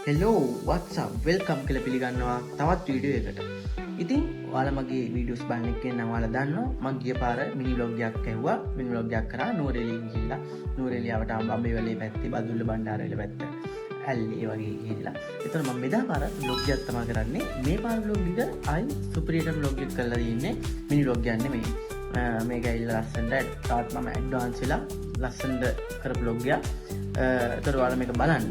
Hello what's up welcome කියලා පිළිගන්නවා තවත් වීඩියෝ එකකට. ඉතින් ඔයාලා මගේ වීඩියෝස් බලන එකෙන් නම් ඔයාලා දන්නවා මම ගිය පාර මිනි vlog එකක් ඇහුවා. මිනි vlog එකක් කරා නුවරඑළිය ගිහිල්ලා. නුවරඑළියට බම්බේවලේ පැත්තේ බදුල්ල බණ්ඩාරවල පැත්ත. ඇල්ලේ වගේ ගිහිල්ලා. ඒතර මම මෙදා පාර vlog එකක් තමයි කරන්නේ. මේ පාර vlog එක ආයි සුපිරියට vlog එකක් කරලා තියෙන්නේ. මිනි vlog එකක් නෙමෙයි. මේක ඇවිල්ලා ලස්සනට තාත් මම ඇඩ්වාන්ස් වෙලා ලස්සනට කරපු vlog එකක්. ඒතර ඔයාලා මේක බලන්න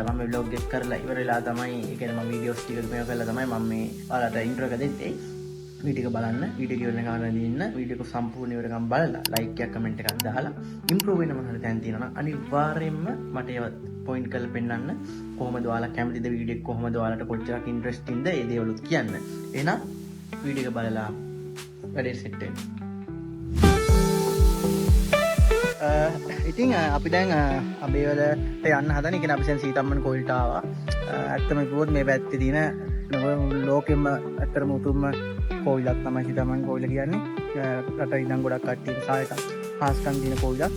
මම vlog එක කරලා ඉවරලා තමයි ඒ කියන්නේ මම වීඩියෝස් ටික මේක කරලා තමයි මම මේ ඔයාලට ඉන්ට්‍රෝ එක දෙන්නේ. වීඩියෝ එක බලන්න වීඩියෝ එක ගන්න ඉන්න වීඩියෝ එක සම්පූර්ණ ඉවරකම් බලලා ලයික් එකක් කමෙන්ට් එකක් දාලා ඉම්ප්‍රූව් වෙන මොනවාද දැන් තියෙනවා නම් අනිවාර්යයෙන්ම මට ඒව පොයින්ට් කරලා පෙන්නන්න කොහොමද ඔයාලා කැමතිද වීඩියෝ එක කොහොමද ඔයාලට කොච්චරක් ඉන්ට්‍රෙස්ටින්ද ඒ දේවලුත් කියන්න. එහෙනම් වීඩියෝ එක බලලා වැඩේ සෙට් වෙන්න. ඉතින් අපි දැන් අබේවලට යන්න හදන එක අපි දැන් සීතම්මන් කොයිලට ආවා. ඇත්තම කිව්වොත් මේ පැත්තේ තියෙන ලෝකෙම ඇත්තම උතුම්ම කොයිලක් තමයි සීතම්මන් කොයිල කියන්නේ. රට ඉඳන් ගොඩක් කට්ටිය සායක හාස්කම් දින කොයිලක්.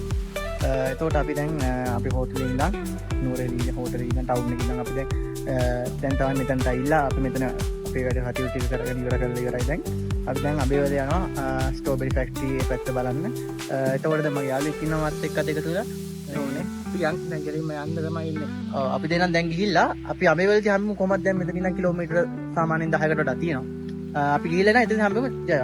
එතකොට අපි දැන් අපි හෝටලේ ඉඳන් නුවරඑළිය හෝටලේ ඉඳන් ටවුන් එකේ ඉඳන් අපි දැන් තමයි මෙතනට ඇවිල්ලා අපි මෙතන අපේ වැඩ කටයුතු ටික කරගෙන ඉවර කරලා ඉවරයි දැන්. අපි දැන් අබේවල යනවා ස්ට්‍රෝබෙරි ෆැක්ටරි ඒ පැත්ත බලන්න. එතකොට දැන් මගේ යාළුවෙක් ඉන්නවා මාත් එක්ක දෙක තුන. ඕනේ. පියන් දැන් ගෙලින්ම යන්න තමයි ඉන්නේ. ඔව් අපි දෙන්නම් දැන් ගිහිල්ලා අපි අබේවලදී හැමෝම කොහමද දැන් මෙතන ඉඳන් කිලෝමීටර සාමාන්‍යයෙන් 10කට වඩා තියෙනවා. අපි ගිහිල්ලා නේද එතන හැමෝම ජය.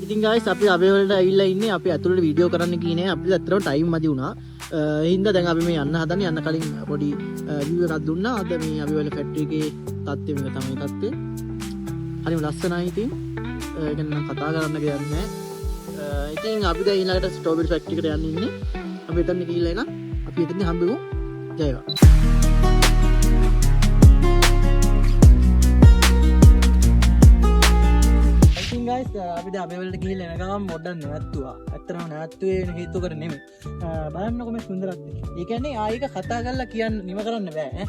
ඉතින් guys අපි අබේවලට ඇවිල්ලා ඉන්නේ. අපි ඇතුළට වීඩියෝ කරන්න ගියේ නෑ. අපිට ඇත්තටම ටයිම් මදි වුණා. හින්දා දැන් අපි මේ යන්න හදන්නේ. යන්න කලින් පොඩි රිවිව් එකක් දුන්නා. අද මේ අබේවල ෆැක්ටරි එකේ තත්ත්වය මේක තමයි තත්ත්වය. හරිම ලස්සනයි ඉතින්. ඒක නම් කතා කරන්න දෙයක් නෑ. ඉතින් අපි දැන් ඊළඟට ස්ට්‍රෝබෙරි ෆැක්ටරි එකට යන්න ඉන්නේ. අපි එතන ගිහිල්ලා එන අපි එතන හම්බෙමු. ජය වේවා. ඉතින් guys අපි දැන් අබේවලට ගිහිල්ලා එන ගමන් මොඩන් නැවතුවා. ඇත්තටම නැවතුවේ වෙන හේතුවකට නෙමෙයි. බලන්නකො මේ සුන්දරත්වය. ඒ කියන්නේ ආයෙක කතා කරලා කියන්න නිම කරන්න බෑ ඈ.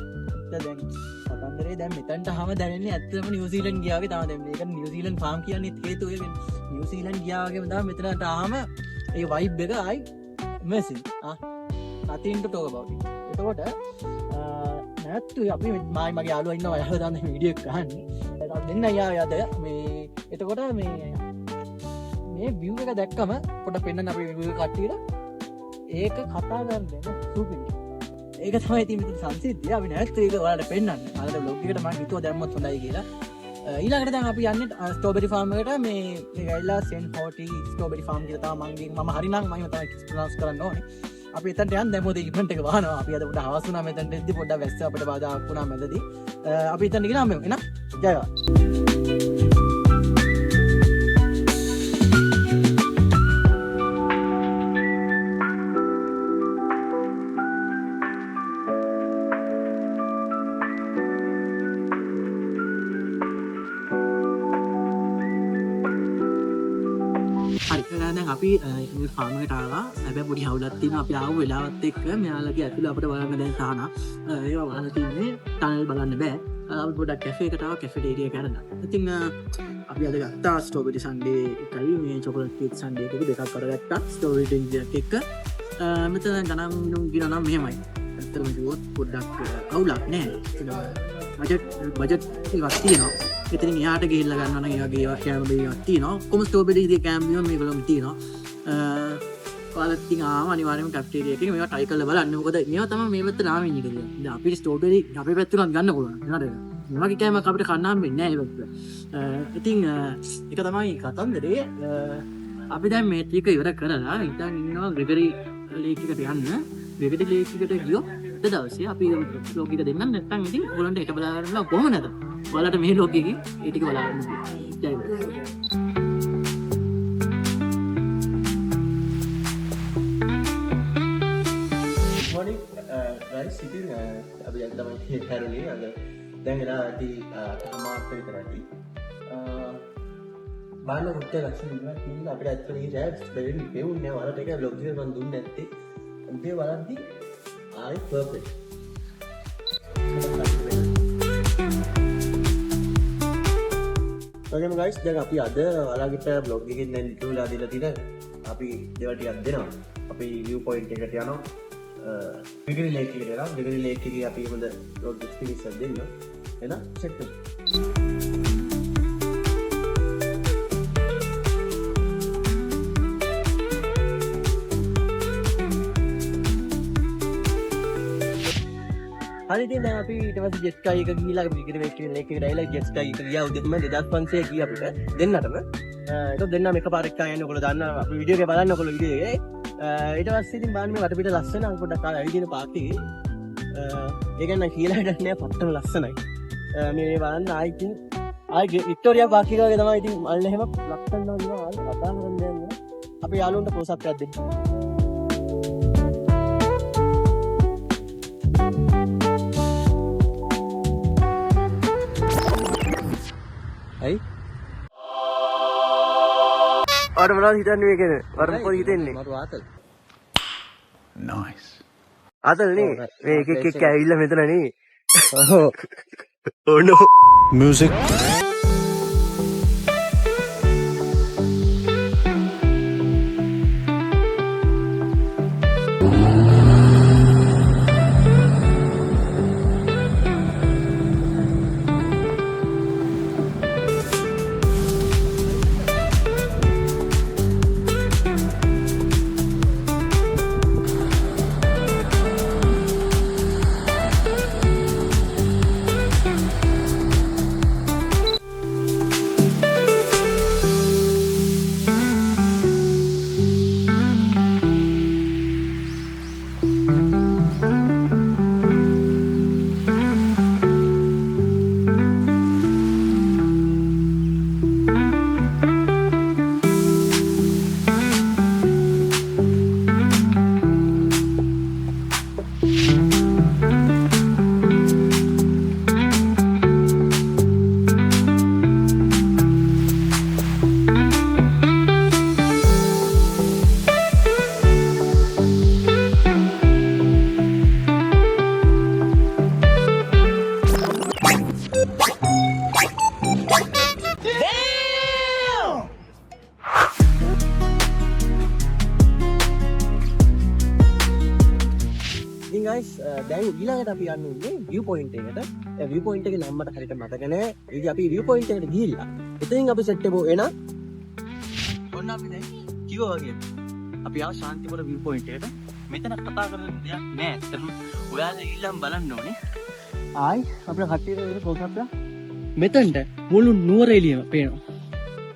දැන් කතන්දරේ දැන් මෙතනට ආවම දැනෙන්නේ ඇත්තටම නිව්සීලන්ත ගියා වගේ තමයි. දැන් මේක නිව්සීලන්ත ෆාම් කියන්නේ හේතුව ඒක. නිව්සීලන්ත ගියා වගේම තමයි මෙතනට ආවම ඒ වයිබ් එක ආයි machine. nothing to talk about it. එතකොට නැත්තු අපි මගේ යාළුවා ඉන්නවා යාළුවා දාන්න වීඩියෝ එකක් ගහන්නේ. දෙන්න යාද මේ එතකොට මේ view එක දැක්කම පොඩ්ඩක් පෙන්නන්න අපි view එක කට්ටියට. ඒක කතා කරන්න සුපිරි. ඒක තමයි ඉතින් මෙතන සංසිද්ධිය. අපි නැත්නම් ඒක ඔයාලට පෙන්නන්න. අද vlog එකට මම හිතුවා දැම්මොත් හොඳයි කියලා. ඊළඟට දැන් අපි යන්නේ ස්ට්‍රෝබෙරි ෆාම් එකට. මේක ඇවිල්ලා සෙන්40 ස්ට්‍රෝබෙරි ෆාම් කියලා තමයි මම හරිනම් මම තමයි ප්‍රොනවුන්ස් කරන්න ඕනේ. අපි එතනට යන්න දැන් මොකද ඉක්මනට එක වහනවා. අපි අද පොඩ්ඩක් හවස් වුණා මෙතනට එද්දි පොඩ්ඩක් වැස්ස අපිට බාධාක් වුණා මැදදී. අපි එතනට ගිහලා හම්බෙමු. එහෙනම් ජයවා. අපි ෆාම් එකට ආවා. හැබැයි පොඩි හවුලක් තියෙනවා. අපි ආව වෙලාවත් එක්ක මෙයාලගේ ඇතුළ අපිට බලන්න දැන් තහන. ඒවා බලන්න තියෙන්නේ ටනල් බලන්න බෑ. අපි පොඩක් කැෆේ එකට ආවා. කැෆෙටේරියා කරලා. ඉතින් අපි අද ගත්තා ස්ට්‍රෝබෙරි සන්ඩේ එකයි මේ චොකලට් කේක් සන්ඩේ එකක දෙකක් කරගත්තා. ස්ට්‍රෝබෙරි ඩ්‍රින්ක් එකක්. මෙතන ගණන් මිනුම් ගිනා නම් මෙහෙමයි. ඇත්තටම කිව්වොත් පොඩ්ඩක් අවුලක් නෑ. බජට් එකක් තියෙනවා. ඉතින් එහාට ගිහිල්ලා ගන්නවා නම් ඒ වගේ කැම බේයක් තියෙනවා. කොහොම ස්ට්‍රෝබෙරි ඉතින් කැම බීම මේගොල්ලෝ තියෙනවා. ඔයාලා ඉතින් ආව අනිවාර්යයෙන්ම කැෆෙටේරියා එකේ මේවා try කරලා බලන්න. මොකද මේවා තමයි මේ පැත්තට ආවෙ ඉන්නේ කියලා. දැන් අපිට ස්ට්‍රෝබෙරි අපේ පැත්තට ගන්න පුළුවන්. නේද? මේ වගේ කැමක් අපිට කන්න හම්බෙන්නේ නැහැ මේ පැත්තට. ඉතින් ඒක තමයි කතන්දරේ. අපි දැන් මේ ටික ඉවර කරලා ඉතින් ඉන්නවා ග්‍රෙගරි ලේක් එකට යන්න. ග්‍රෙගරි ලේක් එකට ගියොත් දවසේ අපි vlog එක දෙන්නම්. නැත්නම් ඉතින් ඔයගොල්ලන්ට ඒක බලා ගන්න කොහොම නැද? ඔයාලට මේ vlog එකේ ඒ ටික බලා ගන්න. ජය වේවා. ඉතින් අපි දැන් තමයි හැරුණේ. අද දැන් එලා ඇති අමාත් විතරයි. බාන මුත්‍ය ලක්ෂණ ඉන්නවා කියන අපිට ඇත්තටම මේ රෑට් දෙවෙනි පෙවුන්නේ වලට එක vlog එක මම දුන්නේ නැත්තේ. උන්ගේ වලද්දි ආයි පර්ෆෙක්ට්. ඔයගොල්ලෝ guys දැන් අපි අද ඔයාලට vlog එකෙන් දැන් ඉතුරු වෙලා දීලා තියෙන අපි දේවල් ටිකක් දෙනවා. අපි view point එකට යනවා. විගිරි ලේක් එකට යනවා. විගිරි ලේක් එකේ අපි හොඳ රෝඩ් ඩිස්ට්‍රික්ට් එකක් දෙන්න. එන සෙට් කරමු. හරි ඉතින් දැන් අපි ඊට පස්සේ ජෙට් ස්කයි එක ගිහිලා විගිරි ලේක් එකේ ඩයිලා ජෙට් ස්කයි එක ගියා උදේම 2500 ගියා අපිට දෙන්නටම. ඒක දෙන්නම එකපාරක් එකක් යන්නේ ඔයගොල්ලෝ දන්නවා අපි වීඩියෝ එක බලන්න ඔයගොල්ලෝ වීඩියෝ එකේ. ඊට පස්සේ ඉතින් බලන්න මේ වටපිට ලස්සන අර පොඩ්ඩක් ඇවිදින පාක් එකේ. ඒක නම් කියලා හිටන්නේ නැහැ පට්ටම ලස්සනයි. මේ බලන්න ආයි වික්ටෝරියා පාක් එක වගේ තමයි ඉතින් අල්ල එහෙම ලස්සන නෝනවා ආයි කතා කරන්න යන්නේ. අපි යාළුවන්ට පොසත් එකක් දෙන්න. අයි අර මොනවද හිතන්නේ මේකේ වරන් පොඩි හිතෙන්නේ මරු ආතල් Nice. ආතල් නේ මේ එක ඇවිල්ලා මෙතන නේ oh no Music. දැන් ඊළඟට අපි යන්නේ view point එකට. ඒ view point එකේ නම්මට හරියට මතක නැහැ. ඉතින් අපි view point එකට ගිහිල්ලා එතනින් අපි සෙට් එකෝ එන ඔන්න අපි දැන් කිව්වා වගේ අපි ආව ශාන්තිපුර view point එකට. මෙතන කතා කරන්න දෙයක් නැහැ. ඇත්තටම ඔයාලා ගිහිල්ලාම බලන්න ඕනේ. ආයි අපේ කට්ටියට පොසත් මෙතනට මුළු නුවර එළියම පේනවා.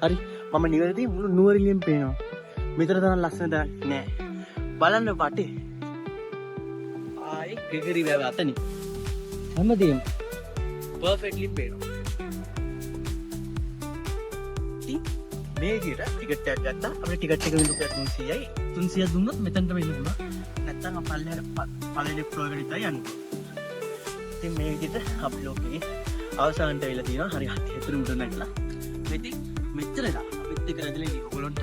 හරි මම නිවැරදි මුළු නුවර එළියම පේනවා. මෙතන තරම් ලස්සන තැනක් නැහැ. බලන්න වටේ ගෙගරි වැව අතනි හැමදේම පර්ෆෙක්ට්ලි පේනවා. ඉතින් මේ විදිහට ටිකට් එකක් ගත්තා. අපේ ටිකට් එක විලුපිය 300යි. 300 දුන්නොත් මෙතනට වෙන්න පුළුවන්. නැත්නම් අපල්ලේ පළවෙනි ෆ්ලෝර් එකට විතරයි යන්න පුළුවන්. ඉතින් මේ විදිහට අපි ලෝකේ අවසානට වෙලා තියෙනවා. හරි හතර උඩ නැගලා. ඉතින් මෙච්චරලා අපිත් එක්ක රැඳිලා ඉන්න ඔයගොල්ලන්ට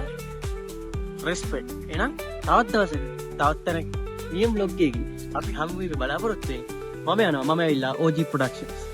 රෙස්පෙක්ට්. එහෙනම් තවත් දවසක තවත් තැනක නියම බ්ලොග් එකකින් අපි හමු වෙන්න බලාපොරොත්තු වෙන්නේ. මම යනවා. මම ඇවිල්ලා OG Productions.